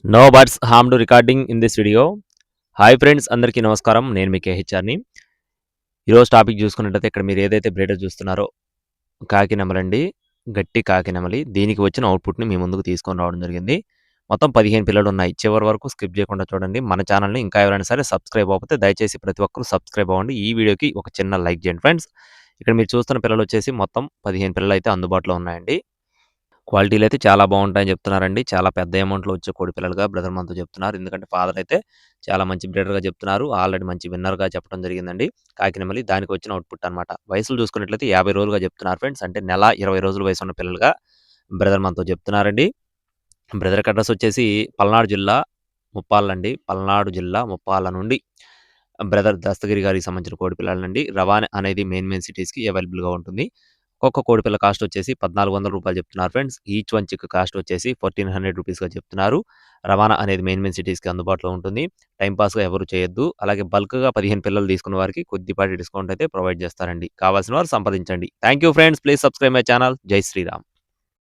No birds harmed recording in this video. Hi friends, అందరికీ నమస్కారం. నేను మీ కేహెచ్ఆర్ని. ఈరోజు టాపిక్ చూసుకున్నట్టయితే ఇక్కడ మీరు ఏదైతే బ్రీడర్ చూస్తున్నారో కాకి నెమలండి, గట్టి కాకి నెమలి. దీనికి వచ్చిన అవుట్పుట్ని మీ ముందుకు తీసుకొని రావడం జరిగింది. మొత్తం 15 పిల్లలు ఉన్నాయి. చివరి వరకు స్కిప్ చేయకుండా చూడండి. మన ఛానల్ని ఇంకా ఎవరైనా సరే సబ్స్క్రైబ్ అవ్వకపోతే దయచేసి ప్రతి ఒక్కరు సబ్స్క్రైబ్ అవ్వండి. ఈ వీడియోకి ఒక చిన్న లైక్ చేయండి ఫ్రెండ్స్. ఇక్కడ మీరు చూస్తున్న పిల్లలు వచ్చేసి మొత్తం 15 పిల్లలు అయితే అందుబాటులో ఉన్నాయండి. క్వాలిటీలు అయితే చాలా బాగుంటాయని చెప్తున్నారండి. చాలా పెద్ద అమౌంట్‌లో వచ్చే కోడి పిల్లలుగా బ్రదర్ మనతో చెప్తున్నారు. ఎందుకంటే ఫాదర్ అయితే చాలా మంచి బ్రీడర్‌గా చెప్తున్నారు. ఆల్రెడీ మంచి విన్నర్‌గా చెప్పడం జరిగిందండి. కాకినెమలి దానికి వచ్చిన అవుట్‌పుట్ అనమాట. వయసులు చూసుకున్నట్లయితే 50 రోజులుగా చెప్తున్నారు ఫ్రెండ్స్. అంటే నెల 20 రోజుల వయసున్న పిల్లలుగా బ్రదర్ మనతో చెప్తున్నారండి. బ్రదర్‌కి అడ్రెస్ వచ్చేసి పల్నాడు జిల్లా ముప్పాళ్ళండి. పల్నాడు జిల్లా ముప్పాళ్ళ నుండి బ్రదర్ దస్తగిరి గారికి సంబంధించిన కోడి పిల్లలండి. రవాణా అనేది మెయిన్ సిటీస్‌కి అవైలబుల్‌గా ఉంటుంది. ఒక్కొక్క కోడిపిల్ల కాస్ట్ వచ్చేసి రూ. 1400 చెప్తున్నారు friends. Each one chick cost వచ్చేసి రూ. 1400గా చెప్తున్నారు. రవాణా అనేది మెయిన్ సిటీస్‌కి అందుబాటులో ఉంటుంది. టైమ్ పాస్‌గా ఎవరు చేయొద్దు. అలాగే బల్క్‌గా 15 పిల్లలు తీసుకున్న వారికి కొద్దిపాటి డిస్కౌంట్ అయితే ప్రొవైడ్ చేస్తారండి. కావాల్సిన వారు సంప్రదించండి. Thank you friends. Please subscribe my channel. జై శ్రీరామ్.